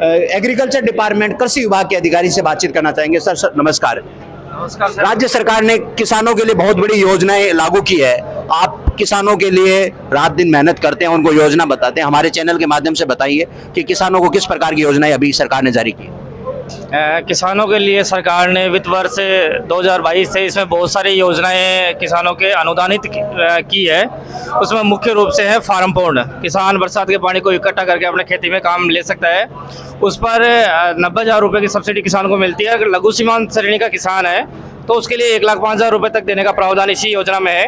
Agriculture department कृषि विभाग के अधिकारी से बातचीत करना चाहेंगे। सर नमस्कार। नमस्कार सर। राज्य सरकार ने किसानों के लिए बहुत बड़ी योजनाएं लागू की है। आप किसानों के लिए रात दिन मेहनत करते हैं, उनको योजना बताते हैं, हमारे चैनल के माध्यम से बताइए कि किसानों को किस प्रकार की योजनाएं अभी सरकार ने जारी की। किसानों के लिए सरकार ने वित्त वर्ष 2022-23 में बहुत सारी योजनाएं किसानों के अनुदानित की है। उसमें मुख्य रूप से है फार्म पॉन्ड। किसान बरसात के पानी को इकट्ठा करके अपने खेती में काम ले सकता है। उस पर 90,000 रुपये की सब्सिडी किसान को मिलती है। अगर लघु सीमांत श्रेणी का किसान है तो उसके लिए 1,05,000 रुपये तक देने का प्रावधान इसी योजना में है।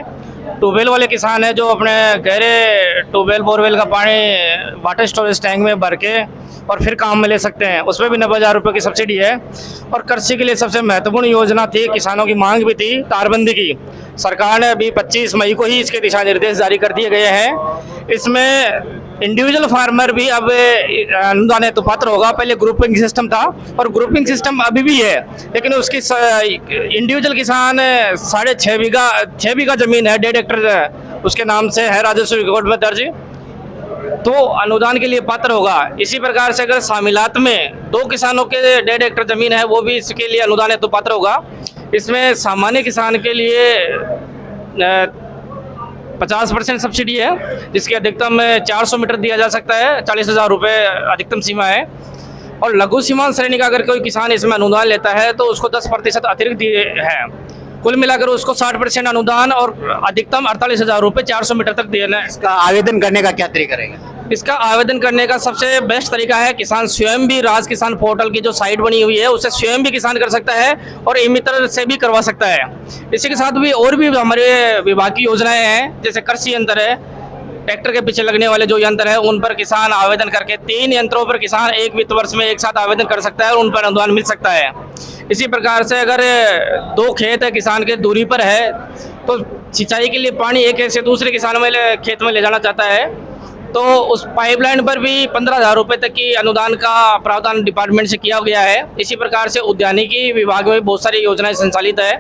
ट्यूबवेल वाले किसान हैं जो अपने गहरे ट्यूबवेल बोरवेल का पानी वाटर स्टोरेज टैंक में भर के और फिर काम में ले सकते हैं, उसमें भी 90,000 रुपये की सब्सिडी है। और कृषि के लिए सबसे महत्वपूर्ण योजना थी, किसानों की मांग भी थी, तारबंदी की। सरकार ने अभी 25 मई को ही इसके दिशा निर्देश जारी कर दिए गए हैं। इसमें इंडिविजुअल फार्मर भी अब अनुदान हेतु पात्र होगा। पहले ग्रुपिंग सिस्टम था और ग्रुपिंग सिस्टम अभी भी है, लेकिन उसकी इंडिविजुअल किसान 6.5 बीघा जमीन है, 1.5 हेक्टर उसके नाम से है, राजस्व रिकॉर्ड में दर्ज, तो अनुदान के लिए पात्र होगा। इसी प्रकार से अगर शामिलात में 2 किसानों के 1.5 हेक्टर जमीन है, वो भी इसके लिए अनुदान हेतु पात्र होगा। इसमें सामान्य किसान के लिए 50% सब्सिडी है, जिसकी अधिकतम 400 मीटर दिया जा सकता है। 40,000 रुपये अधिकतम सीमा है। और लघु सीमांत श्रेणी का अगर कोई किसान इसमें अनुदान लेता है तो उसको 10% अतिरिक्त दिए हैं। कुल मिलाकर उसको 60% अनुदान और अधिकतम 48,000 रुपये 400 मीटर तक देना है। इसका आवेदन करने का क्या तरीका रहेगा? इसका आवेदन करने का सबसे बेस्ट तरीका है, किसान स्वयं भी राज किसान पोर्टल की जो साइट बनी हुई है उससे स्वयं भी किसान कर सकता है और ई मित्र से भी करवा सकता है। इसी के साथ भी और भी हमारे विभाग की योजनाएं हैं, जैसे कृषि यंत्र है, ट्रैक्टर के पीछे लगने वाले जो यंत्र है उन पर किसान आवेदन करके 3 यंत्रों पर किसान एक वित्त वर्ष में एक साथ आवेदन कर सकता है और उन पर अनुदान मिल सकता है। इसी प्रकार से अगर 2 खेत है किसान के दूरी पर है तो सिंचाई के लिए पानी एक खेत से दूसरे किसान में खेत में ले जाना चाहता है तो उस पाइपलाइन पर भी 15,000 रुपये तक की अनुदान का प्रावधान डिपार्टमेंट से किया गया है। इसी प्रकार से उद्यानिकी विभाग में बहुत सारी योजनाएं संचालित है,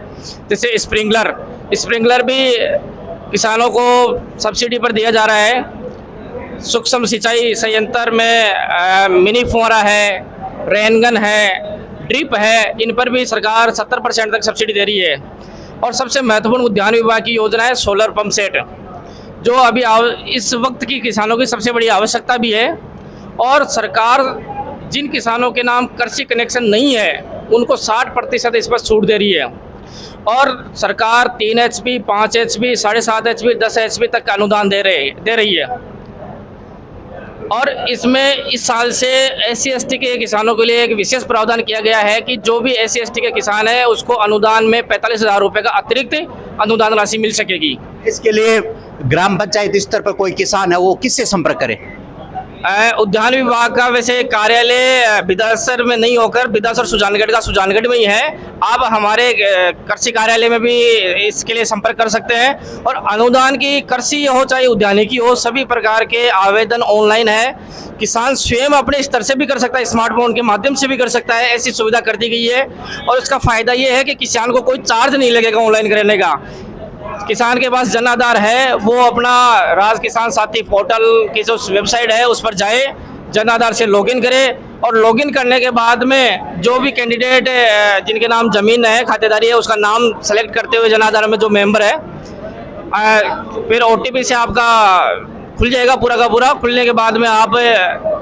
जैसे स्प्रिंकलर भी किसानों को सब्सिडी पर दिया जा रहा है। सूक्ष्म सिंचाई संयंत्र में मिनी फुहारा है, रेनगन है, ड्रिप है, इन पर भी सरकार 70% तक सब्सिडी दे रही है। और सबसे महत्वपूर्ण उद्यान विभाग की योजना है सोलर पंप सेट, जो अभी इस वक्त की किसानों की सबसे बड़ी आवश्यकता भी है। और सरकार जिन किसानों के नाम कृषि कनेक्शन नहीं है उनको 60% इस पर छूट दे रही है। और सरकार 3 HP, 5 HP, 7.5 HP, 10 HP तक का अनुदान दे रही है। और इसमें इस साल से SC/ST के किसानों के लिए एक विशेष प्रावधान किया गया है कि जो भी SC/ST के किसान है उसको अनुदान में 45,000 रुपये का अतिरिक्त अनुदान राशि मिल सकेगी। इसके लिए ग्राम पंचायत स्तर पर कोई किसान है वो किससे संपर्क करे? उद्यान विभाग का वैसे कार्यालय बिदासर में नहीं होकर बिदासर सुजानगढ़ का सुजानगढ़ में ही है। आप हमारे कृषि कार्यालय में भी इसके लिए संपर्क कर सकते हैं। और अनुदान की कृषि हो चाहे उद्यानिकी हो, सभी प्रकार के आवेदन ऑनलाइन है। किसान स्वयं अपने स्तर से भी कर सकता है, स्मार्टफोन के माध्यम से भी कर सकता है, ऐसी सुविधा कर दी गई है। और इसका फायदा ये है कि किसान को कोई चार्ज नहीं लगेगा ऑनलाइन करने का। किसान के पास जन आधार है, वो अपना राज किसान साथी पोर्टल की जो वेबसाइट है उस पर जाए, जन आधार से लॉगिन करे और लॉगिन करने के बाद में जो भी कैंडिडेट जिनके नाम जमीन है, खातेदारी है, उसका नाम सेलेक्ट करते हुए जन आधार में जो मेंबर है, फिर OTP से आपका खुल जाएगा पूरा का पूरा। खुलने के बाद में आप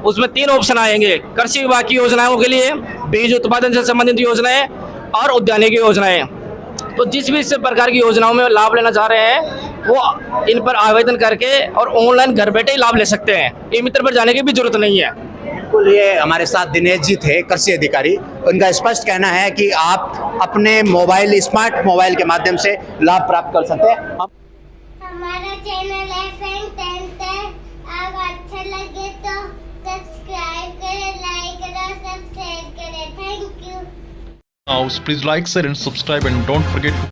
उसमें 3 ऑप्शन आएंगे, कृषि विभाग की योजनाओं के लिए, बीज उत्पादन से संबंधित योजनाएं और उद्यानिकी योजनाएं। तो जिस भी इस प्रकार की योजनाओं में लाभ लेना चाह रहे हैं वो इन पर आवेदन करके और ऑनलाइन घर बैठे ही लाभ ले सकते हैं। ई मित्र पर जाने की भी जरूरत नहीं है। बिल्कुल, ये हमारे साथ दिनेश जी थे, कृषि अधिकारी। उनका स्पष्ट कहना है कि आप अपने मोबाइल, स्मार्ट मोबाइल के माध्यम से लाभ प्राप्त कर सकते हैं। हमारा चैनल FN10 है, आप अच्छा लगे तो सब्सक्राइब करें, लाइक करें, सब शेयर करें। Thank you. Now, please like, share and subscribe and don't forget to